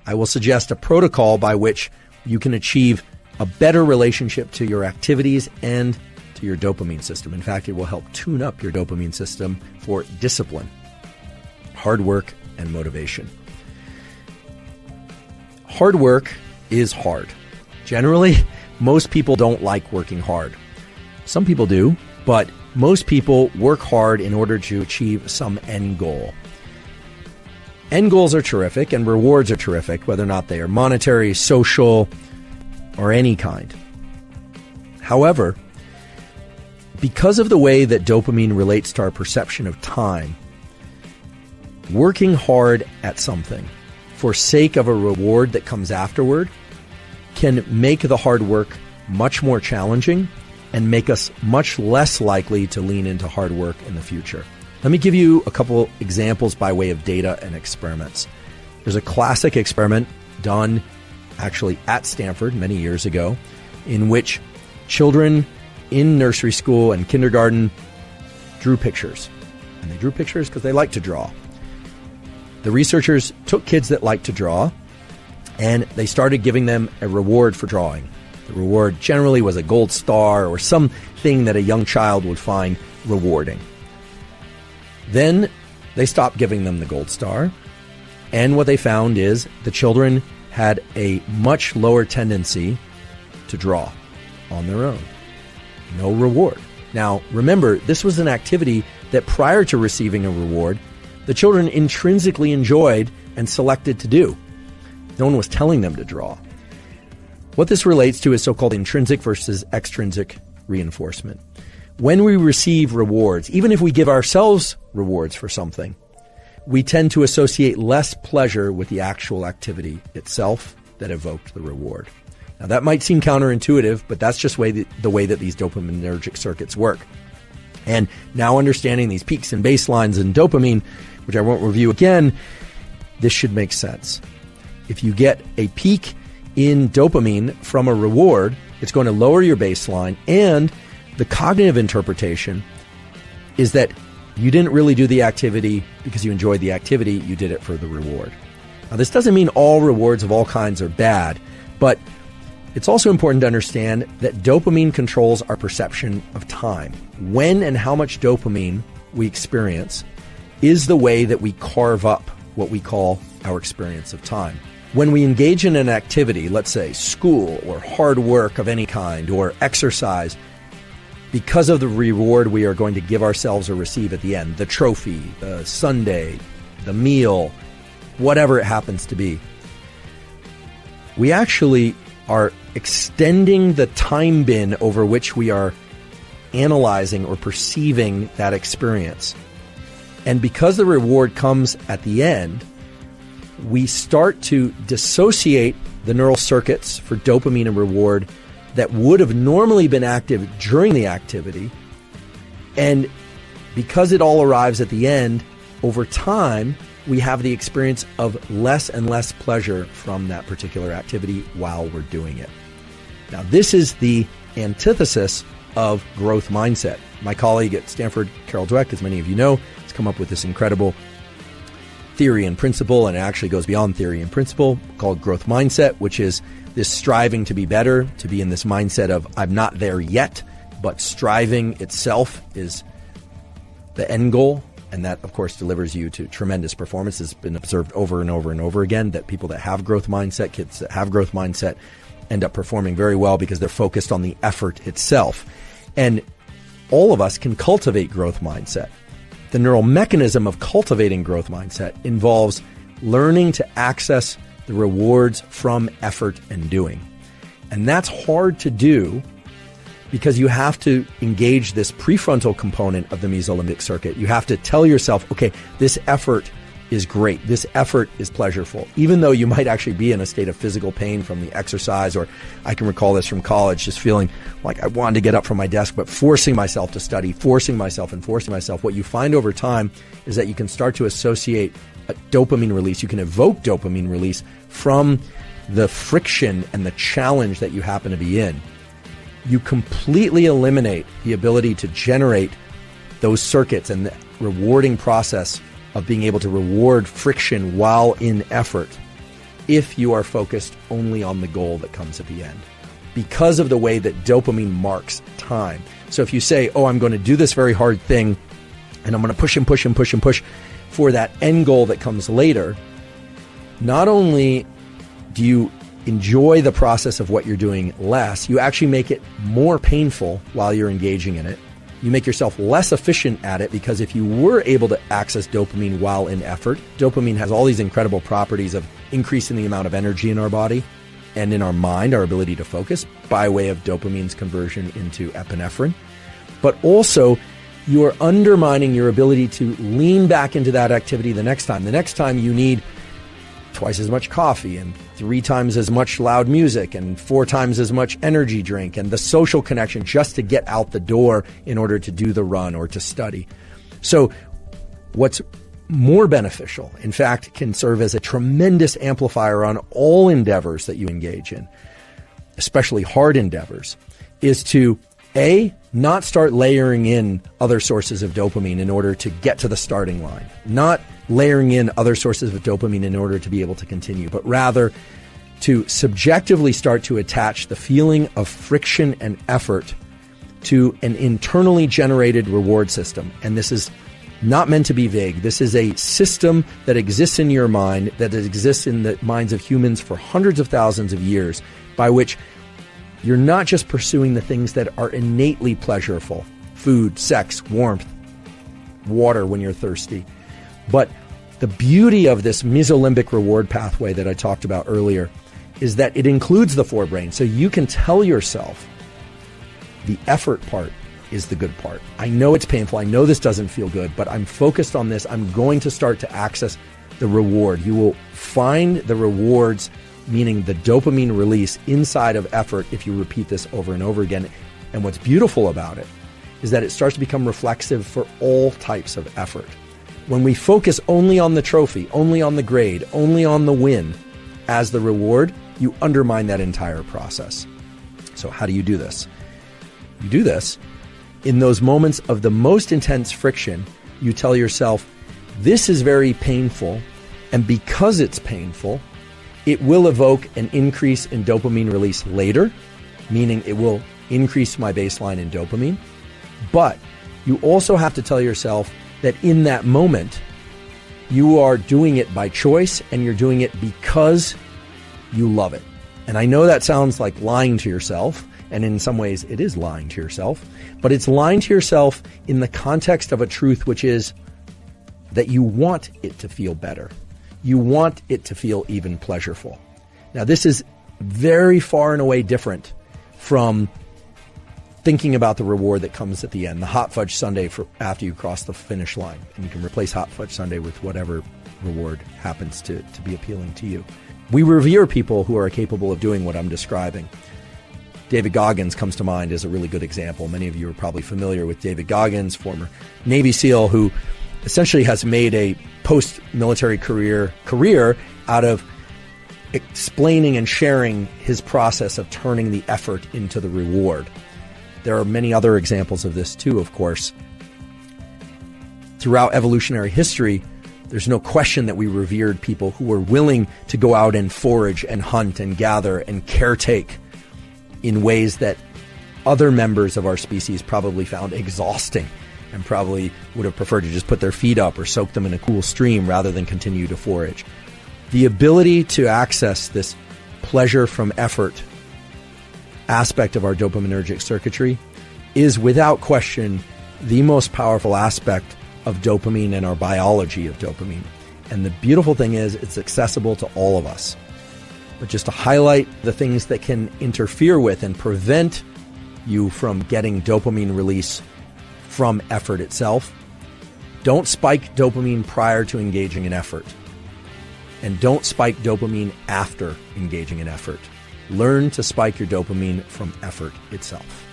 I will suggest a protocol by which you can achieve a better relationship to your activities and to your dopamine system. In fact, it will help tune up your dopamine system for discipline, hard work, and motivation. Hard work is hard. Generally, most people don't like working hard. Some people do, but most people work hard in order to achieve some end goal. End goals are terrific and rewards are terrific, whether or not they are monetary, social, or any kind. However, because of the way that dopamine relates to our perception of time, working hard at something for sake of a reward that comes afterward can make the hard work much more challenging and make us much less likely to lean into hard work in the future. Let me give you a couple examples by way of data and experiments. There's a classic experiment done actually at Stanford many years ago in which children in nursery school and kindergarten drew pictures. And they drew pictures because they like to draw. The researchers took kids that like to draw and they started giving them a reward for drawing. The reward generally was a gold star or something that a young child would find rewarding. Then they stopped giving them the gold star, and what they found is the children had a much lower tendency to draw on their own. No reward. Now, remember, this was an activity that prior to receiving a reward, the children intrinsically enjoyed and selected to do. No one was telling them to draw. What this relates to is so-called intrinsic versus extrinsic reinforcement. When we receive rewards, even if we give ourselves rewards for something, we tend to associate less pleasure with the actual activity itself that evoked the reward. Now, that might seem counterintuitive, but that's just the way that these dopaminergic circuits work. And now understanding these peaks and baselines in dopamine, which I won't review again, this should make sense. If you get a peak in dopamine from a reward, it's going to lower your baseline, and the cognitive interpretation is that you didn't really do the activity because you enjoyed the activity, you did it for the reward. Now, this doesn't mean all rewards of all kinds are bad, but it's also important to understand that dopamine controls our perception of time. When and how much dopamine we experience is the way that we carve up what we call our experience of time. When we engage in an activity, let's say school or hard work of any kind or exercise, because of the reward we are going to give ourselves or receive at the end, the trophy, the sundae, the meal, whatever it happens to be, we actually are extending the time bin over which we are analyzing or perceiving that experience. And because the reward comes at the end, we start to dissociate the neural circuits for dopamine and reward that would have normally been active during the activity. And because it all arrives at the end, over time, we have the experience of less and less pleasure from that particular activity while we're doing it. Now, this is the antithesis of growth mindset. My colleague at Stanford, Carol Dweck, as many of you know, has come up with this incredible theory and principle, and it actually goes beyond theory and principle, called growth mindset, which is this striving to be better, to be in this mindset of I'm not there yet, but striving itself is the end goal. And that, of course, delivers you to tremendous performance. It's been observed over and over and over again that people that have growth mindset, kids that have growth mindset, end up performing very well because they're focused on the effort itself. And all of us can cultivate growth mindset. The neural mechanism of cultivating growth mindset involves learning to access the rewards from effort and doing. And that's hard to do because you have to engage this prefrontal component of the mesolimbic circuit. You have to tell yourself, okay, this effort is great. This effort is pleasurable, even though you might actually be in a state of physical pain from the exercise. Or I can recall this from college, just feeling like I wanted to get up from my desk, but forcing myself to study, forcing myself. What you find over time is that you can start to associate a dopamine release. You can evoke dopamine release from the friction and the challenge that you happen to be in. You completely eliminate the ability to generate those circuits and the rewarding process of being able to reward friction while in effort. if you are focused only on the goal that comes at the end, because of the way that dopamine marks time. So if you say, oh, I'm going to do this very hard thing, and I'm going to push and push and push and push for that end goal that comes later, not only do you enjoy the process of what you're doing less, you actually make it more painful while you're engaging in it. You make yourself less efficient at it, because if you were able to access dopamine while in effort, dopamine has all these incredible properties of increasing the amount of energy in our body and in our mind, our ability to focus by way of dopamine's conversion into epinephrine. But also, you are undermining your ability to lean back into that activity the next time. The next time you need twice as much coffee and 3 times as much loud music and 4 times as much energy drink and the social connection just to get out the door in order to do the run or to study. So what's more beneficial, in fact, can serve as a tremendous amplifier on all endeavors that you engage in, especially hard endeavors, is to not start layering in other sources of dopamine in order to get to the starting line, not layering in other sources of dopamine in order to be able to continue, but rather to subjectively start to attach the feeling of friction and effort to an internally generated reward system. And this is not meant to be vague. This is a system that exists in your mind, that exists in the minds of humans for hundreds of thousands of years, by which you're not just pursuing the things that are innately pleasurable, food, sex, warmth, water when you're thirsty, but the beauty of this mesolimbic reward pathway that I talked about earlier is that it includes the forebrain. So you can tell yourself the effort part is the good part. I know it's painful. I know this doesn't feel good, but I'm focused on this. I'm going to start to access the reward. You will find the rewards, meaning the dopamine release inside of effort, if you repeat this over and over again. And what's beautiful about it is that it starts to become reflexive for all types of effort. When we focus only on the trophy, only on the grade, only on the win as the reward, you undermine that entire process. So how do you do this? You do this in those moments of the most intense friction. You tell yourself, this is very painful, and because it's painful, it will evoke an increase in dopamine release later, meaning it will increase my baseline in dopamine. But you also have to tell yourself that in that moment, you are doing it by choice and you're doing it because you love it. And I know that sounds like lying to yourself, and in some ways it is lying to yourself, but it's lying to yourself in the context of a truth, which is that you want it to feel better. You want it to feel even pleasurable. Now, this is very far and away different from thinking about the reward that comes at the end, the hot fudge sundae for after you cross the finish line. And you can replace hot fudge sundae with whatever reward happens to be appealing to you. We revere people who are capable of doing what I'm describing. David Goggins comes to mind as a really good example. Many of you are probably familiar with David Goggins, former Navy SEAL, who essentially has made a post-military career out of explaining and sharing his process of turning the effort into the reward. There are many other examples of this too, of course. Throughout evolutionary history, there's no question that we revered people who were willing to go out and forage and hunt and gather and caretake in ways that other members of our species probably found exhausting and probably would have preferred to just put their feet up or soak them in a cool stream rather than continue to forage. The ability to access this pleasure from effort aspect of our dopaminergic circuitry is without question the most powerful aspect of dopamine and our biology of dopamine. And the beautiful thing is it's accessible to all of us. But just to highlight the things that can interfere with and prevent you from getting dopamine release from effort itself, don't spike dopamine prior to engaging in effort. And don't spike dopamine after engaging in effort. Learn to spike your dopamine from effort itself.